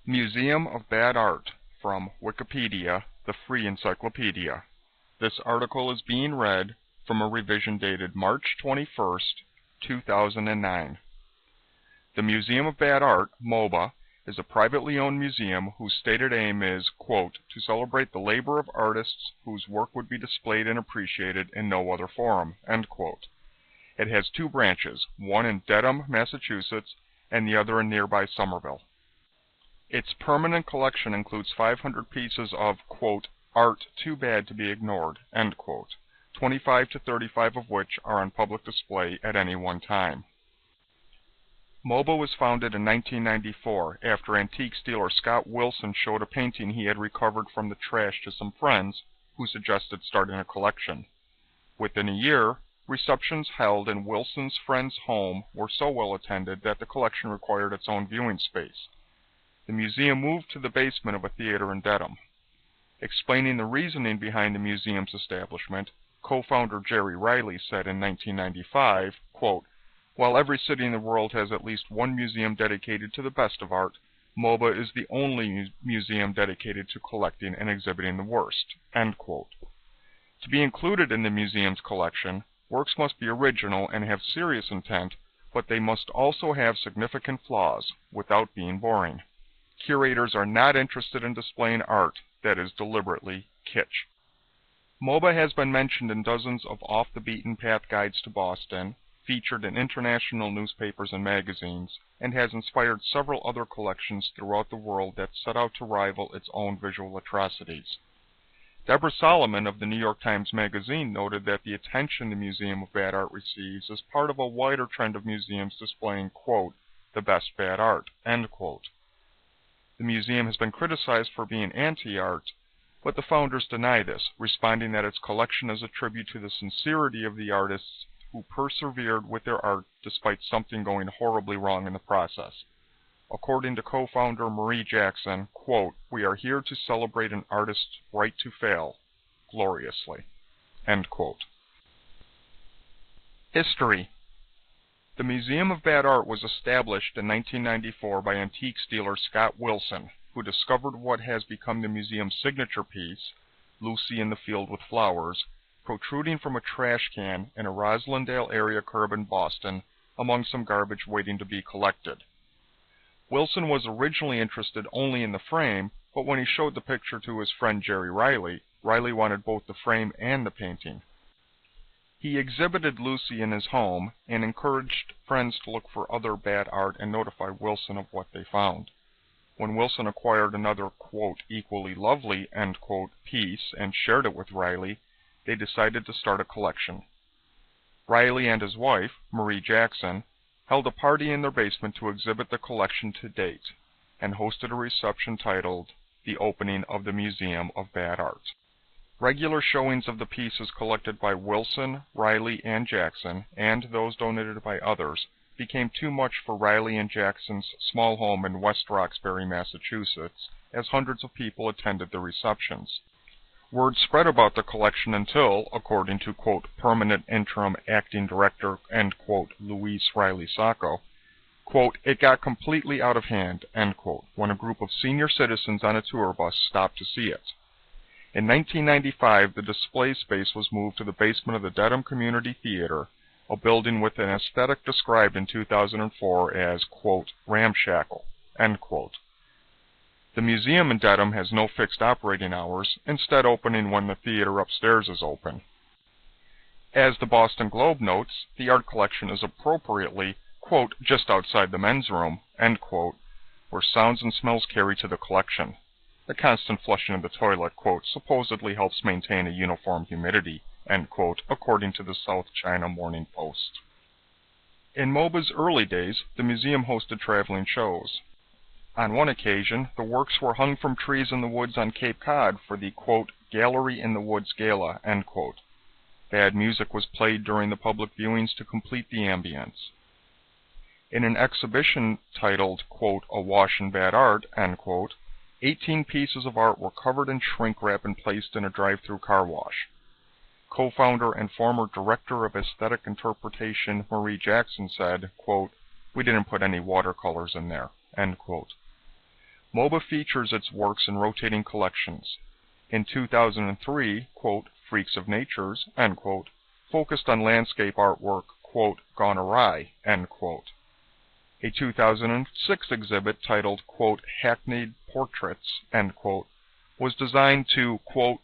Museum of Bad Art from Wikipedia, the free encyclopedia. This article is being read from a revision dated March 21st, 2009. The Museum of Bad Art, MOBA, is a privately owned museum whose stated aim is, quote, to celebrate the labor of artists whose work would be displayed and appreciated in no other forum, end quote. It has two branches, one in Dedham, Massachusetts, and the other in nearby Somerville. Its permanent collection includes 500 pieces of, quote, art too bad to be ignored, end quote, 25 to 35 of which are on public display at any one time. MOBA was founded in 1994 after antique dealer Scott Wilson showed a painting he had recovered from the trash to some friends who suggested starting a collection. Within a year, receptions held in Wilson's friend's home were so well attended that the collection required its own viewing space. The museum moved to the basement of a theater in Dedham. Explaining the reasoning behind the museum's establishment, co-founder Jerry Riley said in 1995, quote, while every city in the world has at least one museum dedicated to the best of art, MOBA is the only museum dedicated to collecting and exhibiting the worst, end quote. To be included in the museum's collection, works must be original and have serious intent, but they must also have significant flaws, without being boring. Curators are not interested in displaying art that is deliberately kitsch. MOBA has been mentioned in dozens of off-the-beaten-path guides to Boston, featured in international newspapers and magazines, and has inspired several other collections throughout the world that set out to rival its own visual atrocities. Deborah Solomon of the New York Times Magazine noted that the attention the Museum of Bad Art receives is part of a wider trend of museums displaying, quote, the best bad art, end quote. The museum has been criticized for being anti-art, but the founders deny this, responding that its collection is a tribute to the sincerity of the artists who persevered with their art despite something going horribly wrong in the process. According to co-founder Marie Jackson, quote, we are here to celebrate an artist's right to fail, gloriously, end quote. History. The Museum of Bad Art was established in 1994 by antiques dealer Scott Wilson, who discovered what has become the museum's signature piece, Lucy in the Field with Flowers, protruding from a trash can in a Roslindale area curb in Boston among some garbage waiting to be collected. Wilson was originally interested only in the frame, but when he showed the picture to his friend Jerry Riley, Riley wanted both the frame and the painting. He exhibited Lucy in his home and encouraged friends to look for other bad art and notify Wilson of what they found. When Wilson acquired another, quote, equally lovely, end quote, piece and shared it with Riley, they decided to start a collection. Riley and his wife, Marie Jackson, held a party in their basement to exhibit the collection to date, and hosted a reception titled The Opening of the Museum of Bad Art. Regular showings of the pieces collected by Wilson, Riley, and Jackson, and those donated by others, became too much for Riley and Jackson's small home in West Roxbury, Massachusetts, as hundreds of people attended the receptions. Word spread about the collection until, according to, quote, permanent interim acting director, end quote, Luis Riley Sacco, quote, it got completely out of hand, end quote, when a group of senior citizens on a tour bus stopped to see it. In 1995, the display space was moved to the basement of the Dedham Community Theater, a building with an aesthetic described in 2004 as, quote, ramshackle, end quote. The museum in Dedham has no fixed operating hours, instead opening when the theater upstairs is open. As the Boston Globe notes, the art collection is appropriately, quote, just outside the men's room, end quote, where sounds and smells carry to the collection. The constant flushing of the toilet, quote, supposedly helps maintain a uniform humidity, end quote, according to the South China Morning Post. In MOBA's early days, the museum hosted traveling shows. On one occasion, the works were hung from trees in the woods on Cape Cod for the, quote, Gallery in the Woods Gala, end quote. Bad music was played during the public viewings to complete the ambience. In an exhibition titled, quote, Awash in Bad Art, end quote, 18 pieces of art were covered in shrink wrap and placed in a drive-through car wash. Co-founder and former director of aesthetic interpretation Marie Jackson said, quote, we didn't put any watercolors in there, end quote. MoBA features its works in rotating collections. In 2003, quote, Freaks of Natures, end quote, focused on landscape artwork, quote, gone awry, end quote. A 2006 exhibit titled, quote, Hackneyed Portraits, end quote, was designed to, quote,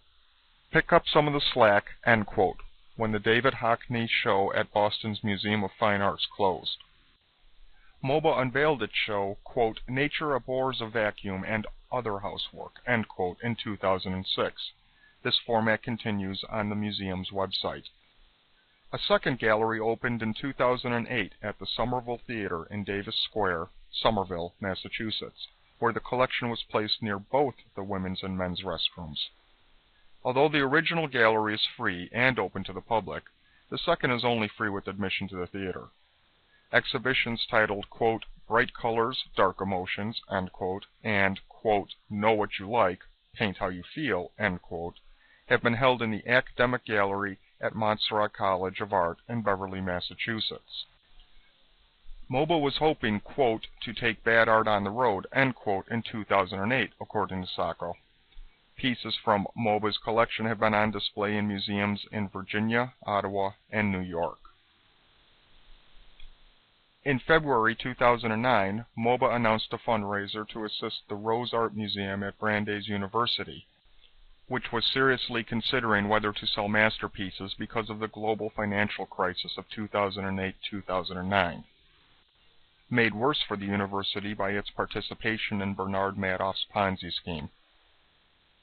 pick up some of the slack, end quote, when the David Hockney show at Boston's Museum of Fine Arts closed. MoBA unveiled its show, quote, Nature Abhors a Vacuum and Other Housework, end quote, in 2006. This format continues on the museum's website. A second gallery opened in 2008 at the Somerville Theater in Davis Square, Somerville, Massachusetts, where the collection was placed near both the women's and men's restrooms. Although the original gallery is free and open to the public, the second is only free with admission to the theater. Exhibitions titled, quote, Bright Colors, Dark Emotions, end quote, and, quote, Know What You Like, Paint How You Feel, end quote, have been held in the Academic Gallery at Montserrat College of Art in Beverly, Massachusetts. MoBA was hoping, quote, to take bad art on the road, end quote, in 2008, according to Sacco. Pieces from MoBA's collection have been on display in museums in Virginia, Ottawa, and New York. In February 2009, MoBA announced a fundraiser to assist the Rose Art Museum at Brandeis University, which was seriously considering whether to sell masterpieces because of the global financial crisis of 2008-2009. Made worse for the university by its participation in Bernard Madoff's Ponzi scheme.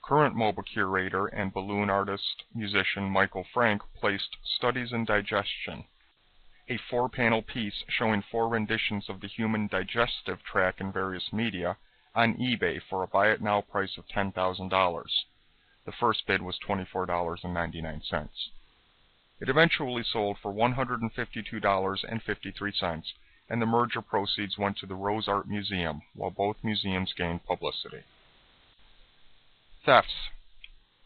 Current MoBA curator and balloon artist musician Michael Frank placed Studies in Digestion, a 4-panel piece showing 4 renditions of the human digestive tract in various media, on eBay for a buy-it-now price of $10,000. The first bid was $24.99. It eventually sold for $152.53, and the merger proceeds went to the Rose Art Museum, while both museums gained publicity. Thefts.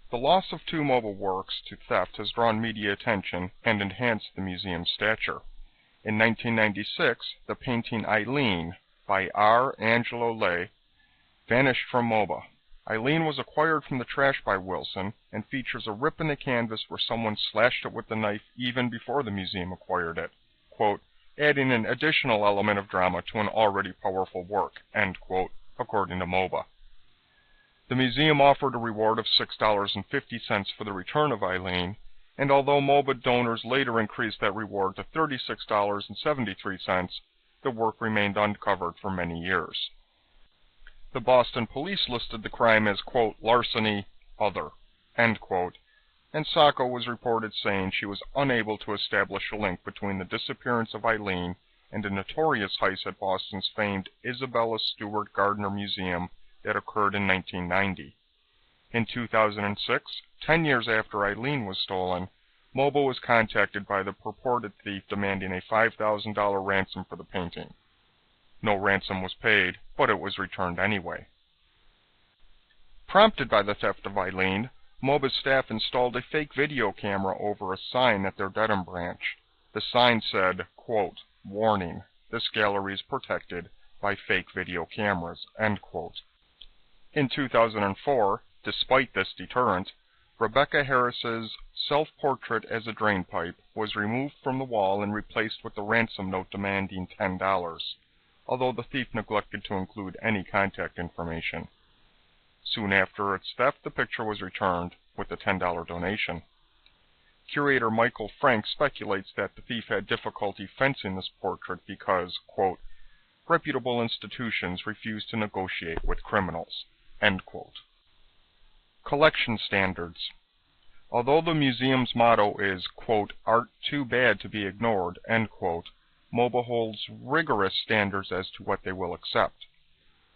The loss of 2 MoBA works to theft has drawn media attention and enhanced the museum's stature. In 1996, the painting Eileen by R. Angelo Lay vanished from MoBA. Eileen was acquired from the trash by Wilson and features a rip in the canvas where someone slashed it with the knife even before the museum acquired it, quote, adding an additional element of drama to an already powerful work, end quote, according to MoBA. The museum offered a reward of $6.50 for the return of Eileen, and although MoBA donors later increased that reward to $36.73, the work remained uncovered for many years. The Boston police listed the crime as, quote, larceny, other, end quote, and Sacco was reported saying she was unable to establish a link between the disappearance of Eileen and a notorious heist at Boston's famed Isabella Stewart Gardner Museum that occurred in 1990. In 2006, 10 years after Eileen was stolen, MoBA was contacted by the purported thief demanding a $5,000 ransom for the painting. No ransom was paid, but it was returned anyway. Prompted by the theft of Eileen, MoBA's staff installed a fake video camera over a sign at their Dedham branch. The sign said, quote, warning, this gallery is protected by fake video cameras, end quote. In 2004, despite this deterrent, Rebecca Harris's self-portrait as a drainpipe was removed from the wall and replaced with a ransom note demanding $10, although the thief neglected to include any contact information. Soon after its theft, the picture was returned with a $10 donation. Curator Michael Frank speculates that the thief had difficulty fencing this portrait because, quote, reputable institutions refuse to negotiate with criminals, end quote. Collection standards. Although the museum's motto is, quote, art too bad to be ignored, end quote, MoBA holds rigorous standards as to what they will accept.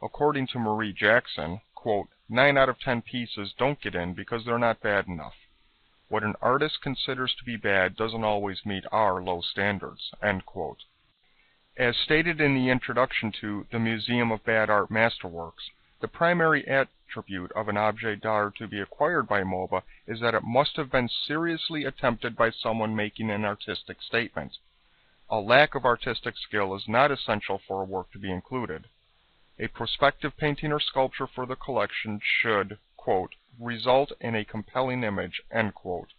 According to Marie Jackson, quote, 9 out of 10 pieces don't get in because they're not bad enough. What an artist considers to be bad doesn't always meet our low standards, end quote. As stated in the introduction to The Museum of Bad Art Masterworks, the primary attribute of an objet d'art to be acquired by MoBA is that it must have been seriously attempted by someone making an artistic statement. A lack of artistic skill is not essential for a work to be included. A prospective painting or sculpture for the collection should, quote, result in a compelling image, end quote.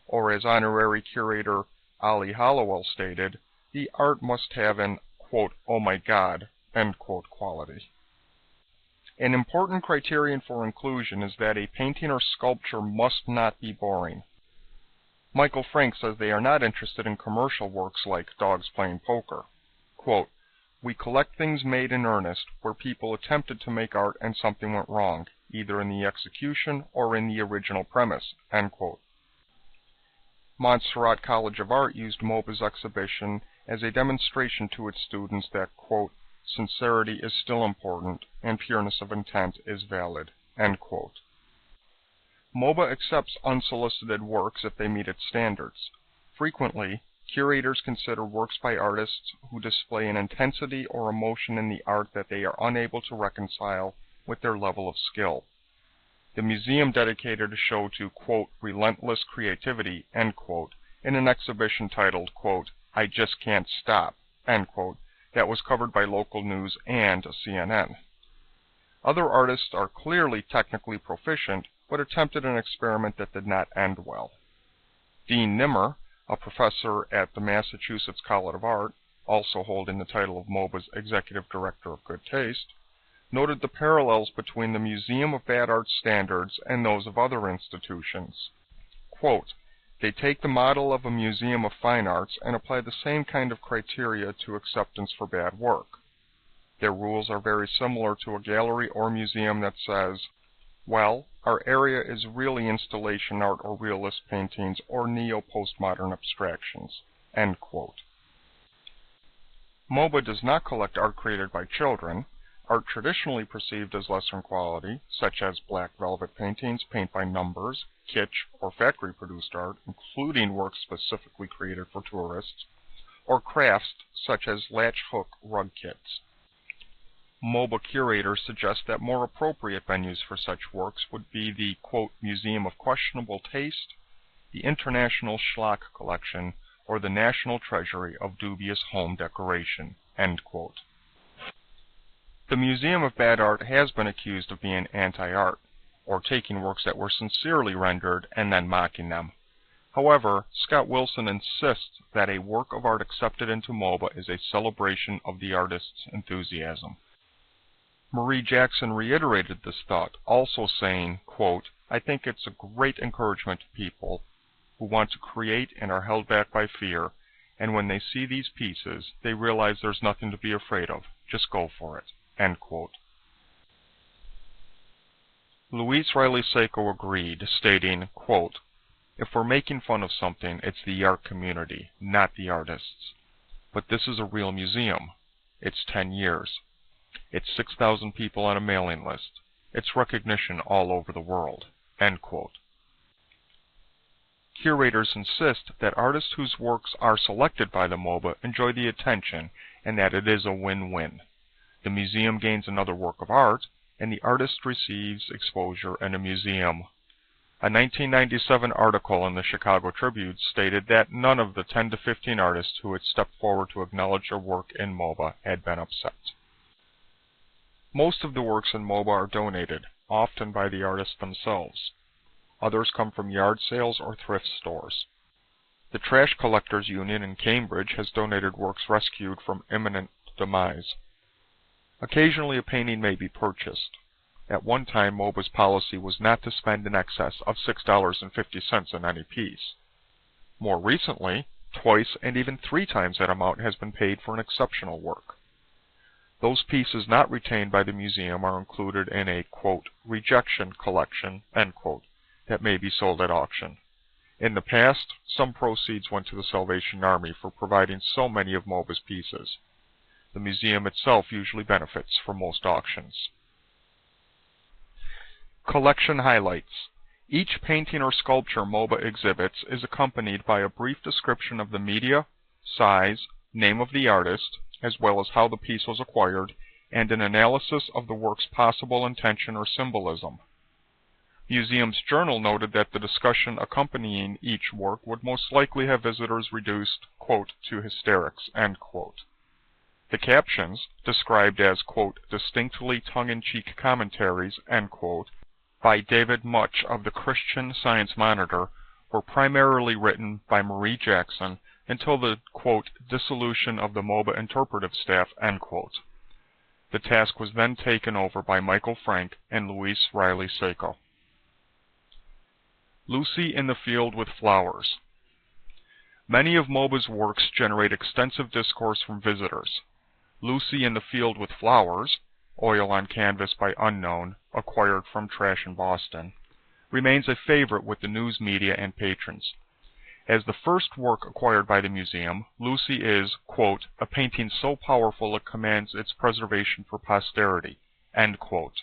Or as honorary curator Ali Hollowell stated, the art must have an, quote, oh my god, end quote quality. An important criterion for inclusion is that a painting or sculpture must not be boring. Michael Frank says they are not interested in commercial works like dogs playing poker. Quote, we collect things made in earnest where people attempted to make art and something went wrong, either in the execution or in the original premise, end quote. Montserrat College of Art used MOBA's exhibition as a demonstration to its students that, quote, sincerity is still important and pureness of intent is valid, end quote. MOBA accepts unsolicited works if they meet its standards. Frequently, curators consider works by artists who display an intensity or emotion in the art that they are unable to reconcile with their level of skill. The museum dedicated a show to, quote, relentless creativity, end quote, in an exhibition titled, quote, I just can't stop, end quote, that was covered by local news and CNN. Other artists are clearly technically proficient, but attempted an experiment that did not end well. Dean Nimmer, a professor at the Massachusetts College of Art, also holding the title of MOBA's Executive Director of Good Taste, noted the parallels between the Museum of Bad Art standards and those of other institutions. Quote, they take the model of a museum of fine arts and apply the same kind of criteria to acceptance for bad work. Their rules are very similar to a gallery or museum that says, well, our area is really installation art or realist paintings or neo-postmodern abstractions, end quote. MOBA does not collect art created by children. Art traditionally perceived as lesser quality, such as black velvet paintings, paint by numbers, kitsch, or factory-produced art, including works specifically created for tourists, or crafts such as latch hook rug kits. MOBA curators suggest that more appropriate venues for such works would be the, quote, Museum of Questionable Taste, the International Schlock Collection, or the National Treasury of Dubious Home Decoration, end quote. The Museum of Bad Art has been accused of being anti-art, or taking works that were sincerely rendered and then mocking them. However, Scott Wilson insists that a work of art accepted into MOBA is a celebration of the artist's enthusiasm. Marie Jackson reiterated this thought, also saying, quote, I think it's a great encouragement to people who want to create and are held back by fear, and when they see these pieces, they realize there's nothing to be afraid of. Just go for it, end quote. Louise Riley Seiko agreed, stating, quote, if we're making fun of something, it's the art community, not the artists. But this is a real museum. It's 10 years. It's 6,000 people on a mailing list. It's recognition all over the world, end quote. Curators insist that artists whose works are selected by the MOBA enjoy the attention and that it is a win-win. The museum gains another work of art, and the artist receives exposure in a museum. A 1997 article in the Chicago Tribune stated that none of the 10 to 15 artists who had stepped forward to acknowledge their work in MOBA had been upset. Most of the works in MOBA are donated, often by the artists themselves. Others come from yard sales or thrift stores. The Trash Collectors Union in Cambridge has donated works rescued from imminent demise. Occasionally a painting may be purchased. At one time, MOBA's policy was not to spend in excess of $6.50 on any piece. More recently, twice and even 3 times that amount has been paid for an exceptional work. Those pieces not retained by the museum are included in a, quote, rejection collection, end quote, that may be sold at auction. In the past, some proceeds went to the Salvation Army for providing so many of MOBA's pieces. The museum itself usually benefits from most auctions. Collection highlights. Each painting or sculpture MOBA exhibits is accompanied by a brief description of the media, size, name of the artist, as well as how the piece was acquired, and an analysis of the work's possible intention or symbolism. Museum's Journal noted that the discussion accompanying each work would most likely have visitors reduced, quote, to hysterics, end quote. The captions, described as, quote, distinctly tongue-in-cheek commentaries, end quote, by David Much of the Christian Science Monitor, were primarily written by Marie Jackson until the, quote, dissolution of the MOBA interpretive staff, end quote. The task was then taken over by Michael Frank and Luis Riley Seco. Lucy in the Field with Flowers. Many of MOBA's works generate extensive discourse from visitors. Lucy in the Field with Flowers, oil on canvas by Unknown, acquired from Trash in Boston, remains a favorite with the news media and patrons. As the first work acquired by the museum, Lucy is, quote, a painting so powerful it commands its preservation for posterity, end quote,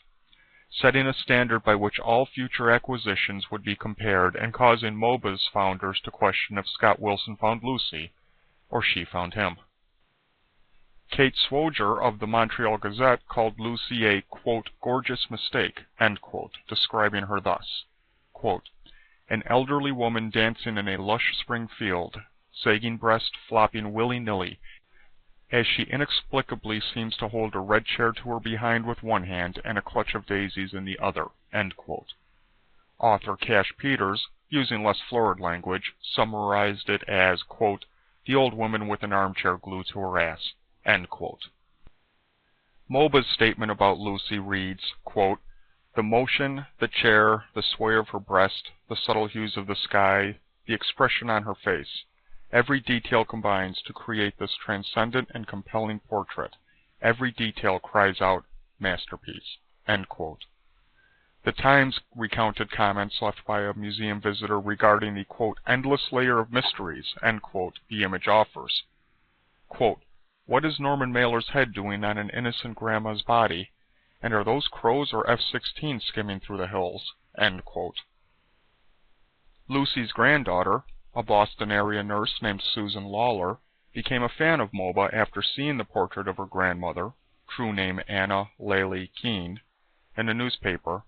setting a standard by which all future acquisitions would be compared and causing MOBA's founders to question if Scott Wilson found Lucy, or she found him. Kate Swoger of the Montreal Gazette called Lucy a, quote, gorgeous mistake, end quote, describing her thus, quote, an elderly woman dancing in a lush spring field, sagging breast flopping willy-nilly, as she inexplicably seems to hold a red chair to her behind with one hand and a clutch of daisies in the other, end quote. Author Cash Peters, using less florid language, summarized it as, quote, the old woman with an armchair glued to her ass, end quote. MOBA's statement about Lucy reads, quote, the motion, the chair, the sway of her breast, the subtle hues of the sky, the expression on her face, every detail combines to create this transcendent and compelling portrait. Every detail cries out, masterpiece, end quote. The Times recounted comments left by a museum visitor regarding the, quote, endless layer of mysteries, end quote, the image offers. Quote, what is Norman Mailer's head doing on an innocent grandma's body? And are those crows or F-16 skimming through the hills? End quote. Lucy's granddaughter, a Boston area nurse named Susan Lawler, became a fan of MOBA after seeing the portrait of her grandmother, true name Anna Lely Keene, in a newspaper,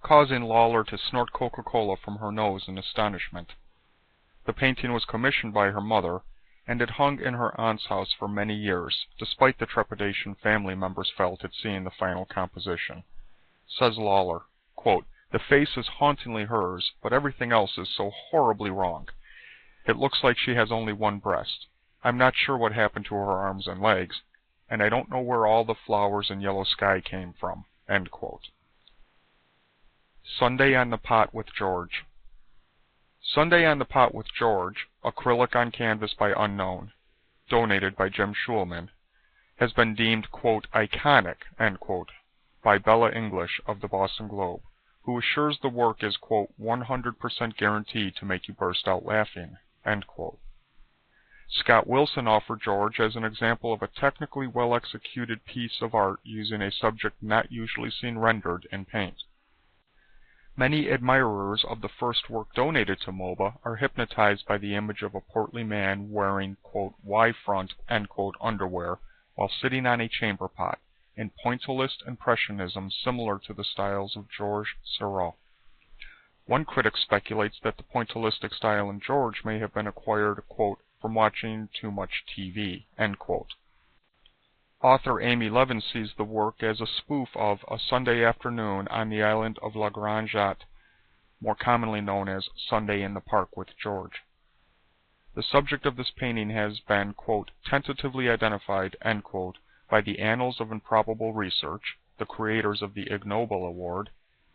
causing Lawler to snort Coca-Cola from her nose in astonishment. The painting was commissioned by her mother, and it hung in her aunt's house for many years, despite the trepidation family members felt at seeing the final composition. Says Lawler, quote, the face is hauntingly hers, but everything else is so horribly wrong. It looks like she has only one breast. I'm not sure what happened to her arms and legs, and I don't know where all the flowers and yellow sky came from, end quote. Sunday on the Pot with George. Sunday on the Pot with George, acrylic on canvas by Unknown, donated by Jim Schulman, has been deemed, quote, iconic, end quote, by Bella English of the Boston Globe, who assures the work is, quote, 100% guaranteed to make you burst out laughing, end quote. Scott Wilson offered George as an example of a technically well-executed piece of art using a subject not usually seen rendered in paint. Many admirers of the first work donated to MOBA are hypnotized by the image of a portly man wearing, quote, Y-front, end quote, underwear while sitting on a chamber pot, in pointillist impressionism similar to the styles of Georges Seurat. One critic speculates that the pointillistic style in George may have been acquired, quote, from watching too much TV, end quote. Author Amy Levin sees the work as a spoof of A Sunday Afternoon on the Island of La Grande Jatte, more commonly known as Sunday in the Park with George. The subject of this painting has been, quote, tentatively identified, end quote, by the Annals of Improbable Research, the creators of the Ig Nobel Award,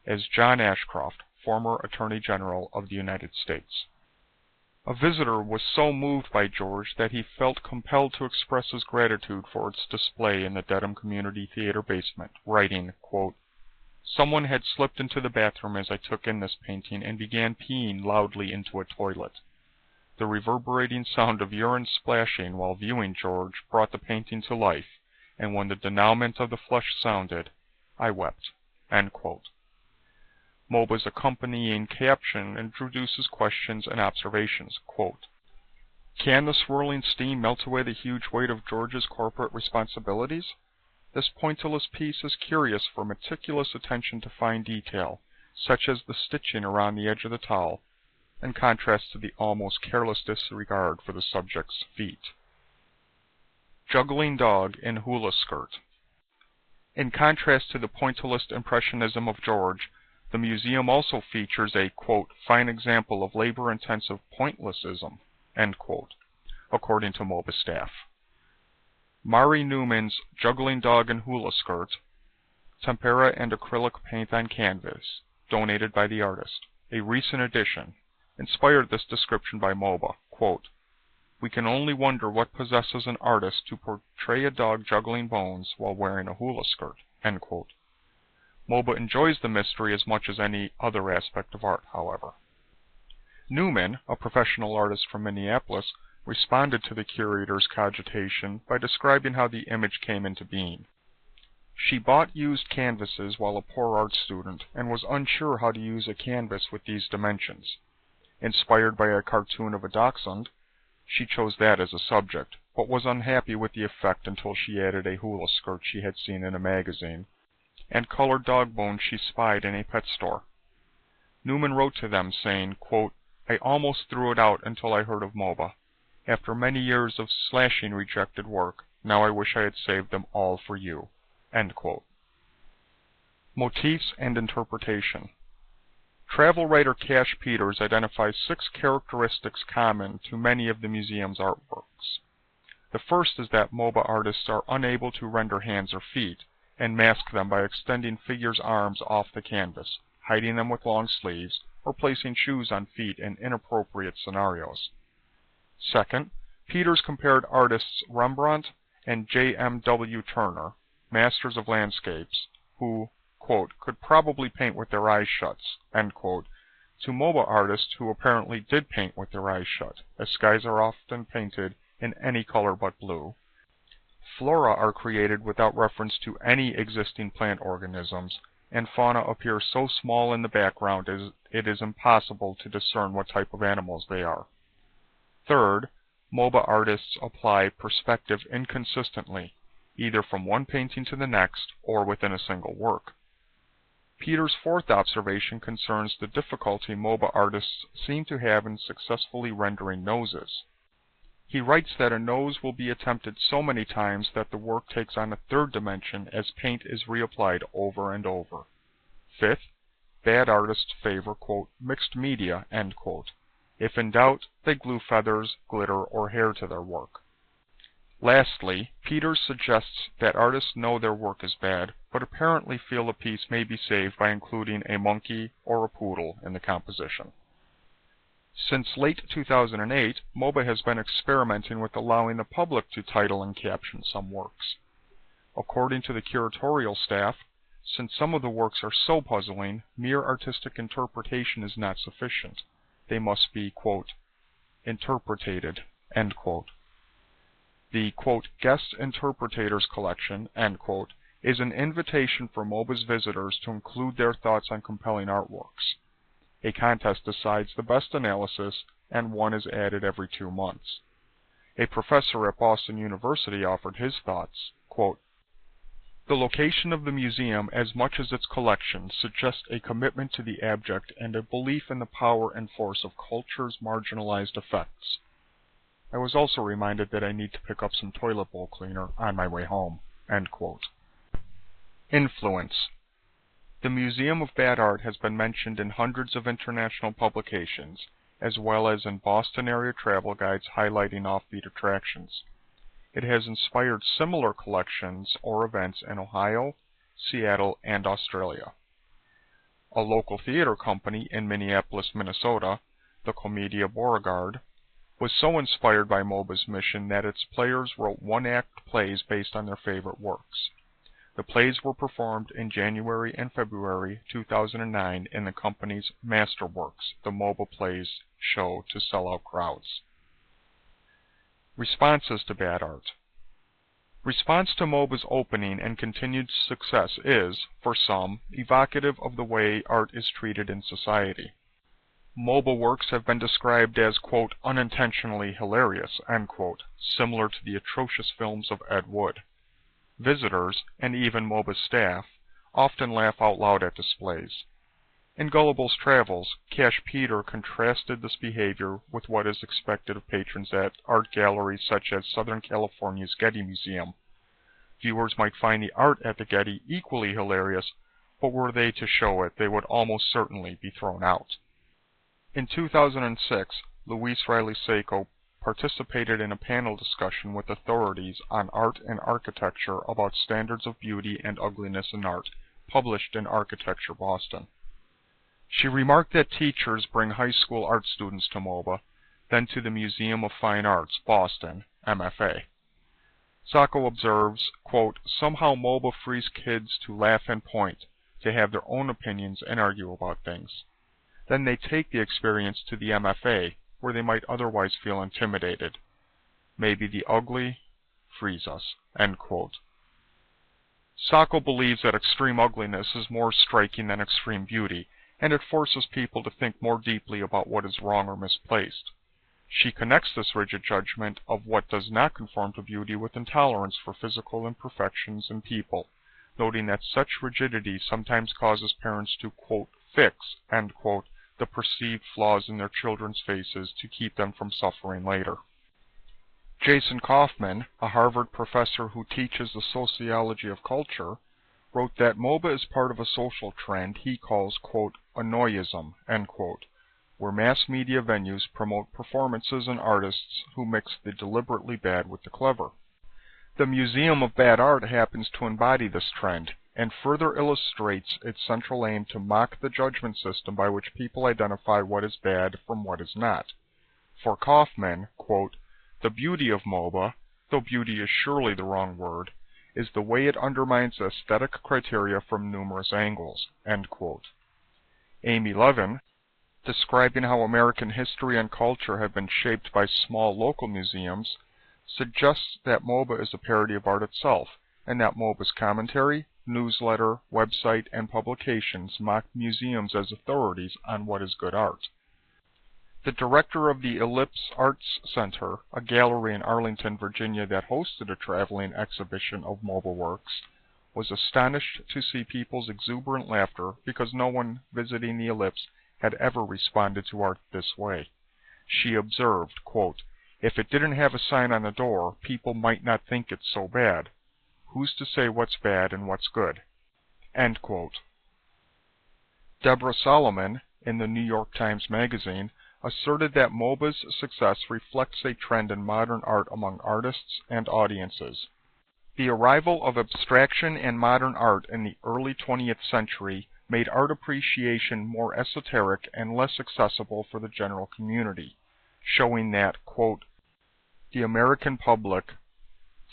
as John Ashcroft, former Attorney General of the United States. A visitor was so moved by George that he felt compelled to express his gratitude for its display in the Dedham Community Theater basement, writing, quote, someone had slipped into the bathroom as I took in this painting and began peeing loudly into a toilet. The reverberating sound of urine splashing while viewing George brought the painting to life, and when the denouement of the flesh sounded, I wept, end quote. MOBA's accompanying caption introduces questions and observations, quote, can the swirling steam melt away the huge weight of George's corporate responsibilities? This pointillist piece is curious for meticulous attention to fine detail, such as the stitching around the edge of the towel, in contrast to the almost careless disregard for the subject's feet. Juggling dog in hula skirt. In contrast to the pointillist impressionism of George, the museum also features a, quote, fine example of labor-intensive pointlessism, end quote, according to MOBA staff. Mari Newman's Juggling Dog in Hula Skirt, tempera and acrylic paint on canvas, donated by the artist, a recent addition, inspired this description by MOBA, quote, we can only wonder what possesses an artist to portray a dog juggling bones while wearing a hula skirt, end quote. MOBA enjoys the mystery as much as any other aspect of art, however. Newman, a professional artist from Minneapolis, responded to the curator's cogitation by describing how the image came into being. She bought used canvases while a poor art student and was unsure how to use a canvas with these dimensions. Inspired by a cartoon of a dachshund, she chose that as a subject, but was unhappy with the effect until she added a hula skirt she had seen in a magazine, and colored dog bones she spied in a pet store. Newman wrote to them saying, quote, I almost threw it out until I heard of MOBA. After many years of slashing rejected work, now I wish I had saved them all for you, end quote. Motifs and interpretation. Travel writer Cash Peters identifies 6 characteristics common to many of the museum's artworks. The first is that MOBA artists are unable to render hands or feet, and mask them by extending figures' arms off the canvas, hiding them with long sleeves, or placing shoes on feet in inappropriate scenarios. Second, Peters compared artists Rembrandt and J.M.W. Turner, masters of landscapes, who, quote, could probably paint with their eyes shut, end quote, to MOBA artists who apparently did paint with their eyes shut, as skies are often painted in any color but blue. Flora are created without reference to any existing plant organisms, and fauna appear so small in the background it is impossible to discern what type of animals they are. Third, MOBA artists apply perspective inconsistently, either from one painting to the next or within a single work. Peters' fourth observation concerns the difficulty MOBA artists seem to have in successfully rendering noses. He writes that a nose will be attempted so many times that the work takes on a third dimension as paint is reapplied over and over. Fifth, bad artists favor, quote, mixed media, end quote. If in doubt, they glue feathers, glitter, or hair to their work. Lastly, Peters suggests that artists know their work is bad, but apparently feel a piece may be saved by including a monkey or a poodle in the composition. Since late 2008, MOBA has been experimenting with allowing the public to title and caption some works. According to the curatorial staff, since some of the works are so puzzling, mere artistic interpretation is not sufficient. They must be, quote, interpretated, end quote. The, quote, guest interpretators collection, end quote, is an invitation for MOBA's visitors to include their thoughts on compelling artworks. A contest decides the best analysis, and one is added every 2 months. A professor at Boston University offered his thoughts, quote, the location of the museum, as much as its collection, suggests a commitment to the abject and a belief in the power and force of culture's marginalized effects. I was also reminded that I need to pick up some toilet bowl cleaner on my way home, end quote. Influence. The Museum of Bad Art has been mentioned in hundreds of international publications, as well as in Boston area travel guides highlighting offbeat attractions. It has inspired similar collections or events in Ohio, Seattle, and Australia. A local theater company in Minneapolis, Minnesota, the Comedia Beauregard, was so inspired by MOBA's mission that its players wrote one-act plays based on their favorite works. The plays were performed in January and February 2009 in the company's Masterworks, the MOBA Plays show to sell out crowds. Responses to bad art. Response to MOBA's opening and continued success is, for some, evocative of the way art is treated in society. MOBA works have been described as, quote, unintentionally hilarious, end quote, similar to the atrocious films of Ed Wood. Visitors, and even MOBA staff, often laugh out loud at displays. In Gullible's Travels, Cash Peter contrasted this behavior with what is expected of patrons at art galleries such as Southern California's Getty Museum. Viewers might find the art at the Getty equally hilarious, but were they to show it, they would almost certainly be thrown out. In 2006, Luis Riley Seco participated in a panel discussion with authorities on art and architecture about standards of beauty and ugliness in art, published in Architecture Boston. She remarked that teachers bring high school art students to MoBA, then to the Museum of Fine Arts, Boston, MFA. Sacco observes, quote, somehow MoBA frees kids to laugh and point, to have their own opinions and argue about things. Then they take the experience to the MFA, where they might otherwise feel intimidated. Maybe the ugly frees us, end quote. Sacco believes that extreme ugliness is more striking than extreme beauty, and it forces people to think more deeply about what is wrong or misplaced. She connects this rigid judgment of what does not conform to beauty with intolerance for physical imperfections in people, noting that such rigidity sometimes causes parents to, quote, fix, end quote, the perceived flaws in their children's faces to keep them from suffering later. Jason Kaufman, a Harvard professor who teaches the sociology of culture, wrote that MoBA is part of a social trend he calls, quote, annoyism, end quote, where mass media venues promote performances and artists who mix the deliberately bad with the clever. The Museum of Bad Art happens to embody this trend, and further illustrates its central aim to mock the judgment system by which people identify what is bad from what is not. For Kaufman, quote, the beauty of MoBA, though beauty is surely the wrong word, is the way it undermines aesthetic criteria from numerous angles, end quote. Amy Levin, describing how American history and culture have been shaped by small local museums, suggests that MoBA is a parody of art itself, and that MoBA's commentary, newsletter, website, and publications mock museums as authorities on what is good art. The director of the Ellipse Arts Center, a gallery in Arlington, Virginia that hosted a traveling exhibition of MoBA works, was astonished to see people's exuberant laughter because no one visiting the Ellipse had ever responded to art this way. She observed, quote, if it didn't have a sign on the door, people might not think it's so bad. Who's to say what's bad and what's good? End quote. Deborah Solomon, in the New York Times Magazine, asserted that MoBA's success reflects a trend in modern art among artists and audiences. The arrival of abstraction and modern art in the early 20th century made art appreciation more esoteric and less accessible for the general community, showing that, quote, the American public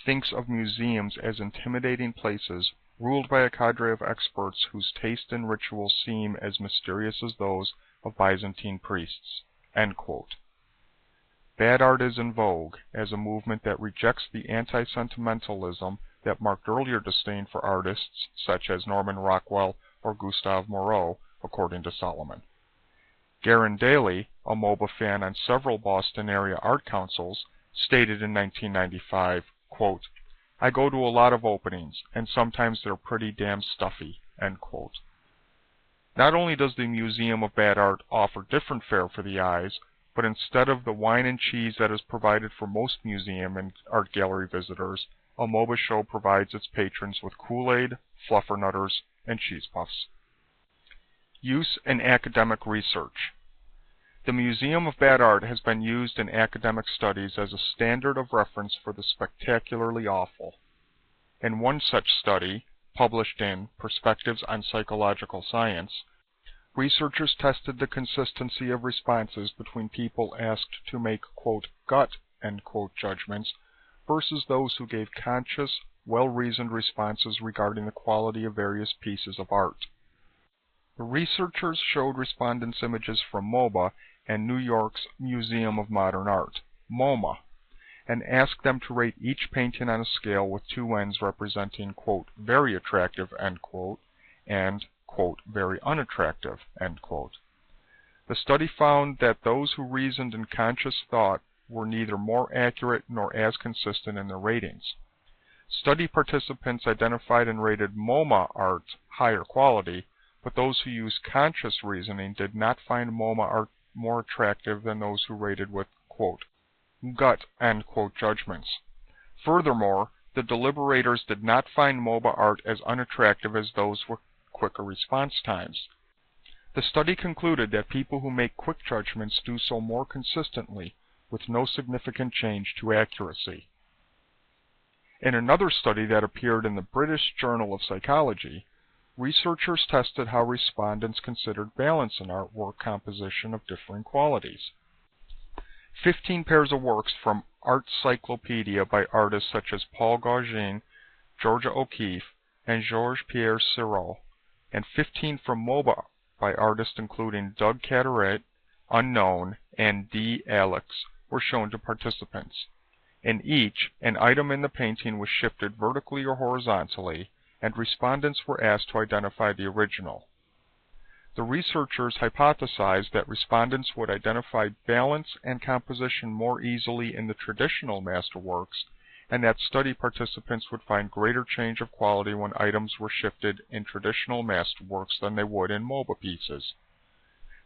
thinks of museums as intimidating places ruled by a cadre of experts whose taste and rituals seem as mysterious as those of Byzantine priests, end quote. Bad art is in vogue as a movement that rejects the anti-sentimentalism that marked earlier disdain for artists such as Norman Rockwell or Gustave Moreau, according to Solomon. Garen Daly, a MoBA fan on several Boston area art councils, stated in 1995, quote, I go to a lot of openings, and sometimes they're pretty damn stuffy, end quote. Not only does the Museum of Bad Art offer different fare for the eyes, but instead of the wine and cheese that is provided for most museum and art gallery visitors, a MoBA show provides its patrons with Kool-Aid, Fluffernutters, and cheese puffs. Use in academic research. The Museum of Bad Art has been used in academic studies as a standard of reference for the spectacularly awful. In one such study, published in Perspectives on Psychological Science, researchers tested the consistency of responses between people asked to make, quote, gut, end quote, judgments versus those who gave conscious, well-reasoned responses regarding the quality of various pieces of art. The researchers showed respondents images from MoBA and New York's Museum of Modern Art, MoMA, and asked them to rate each painting on a scale with two ends representing, quote, very attractive, end quote, and, quote, very unattractive, end quote. The study found that those who reasoned in conscious thought were neither more accurate nor as consistent in their ratings. Study participants identified and rated MoMA art higher quality, but those who used conscious reasoning did not find MoMA art more attractive than those who rated with, quote, gut, end quote, judgments. Furthermore, the deliberators did not find MOBA art as unattractive as those with quicker response times. The study concluded that people who make quick judgments do so more consistently, with no significant change to accuracy. In another study that appeared in the British Journal of Psychology, researchers tested how respondents considered balance in artwork composition of differing qualities. 15 pairs of works from Art Cyclopedia by artists such as Paul Gauguin, Georgia O'Keeffe, and Georges-Pierre Seurat, and 15 from MOBA by artists including Doug Carteret, Unknown, and D. Alex, were shown to participants. In each, an item in the painting was shifted vertically or horizontally, and respondents were asked to identify the original. The researchers hypothesized that respondents would identify balance and composition more easily in the traditional masterworks, and that study participants would find greater change of quality when items were shifted in traditional masterworks than they would in MOBA pieces.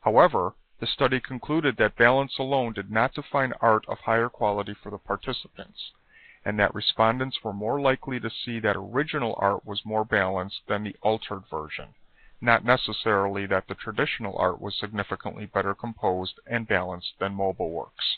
However, the study concluded that balance alone did not define art of higher quality for the participants, and that respondents were more likely to see that original art was more balanced than the altered version, not necessarily that the traditional art was significantly better composed and balanced than MOBA works.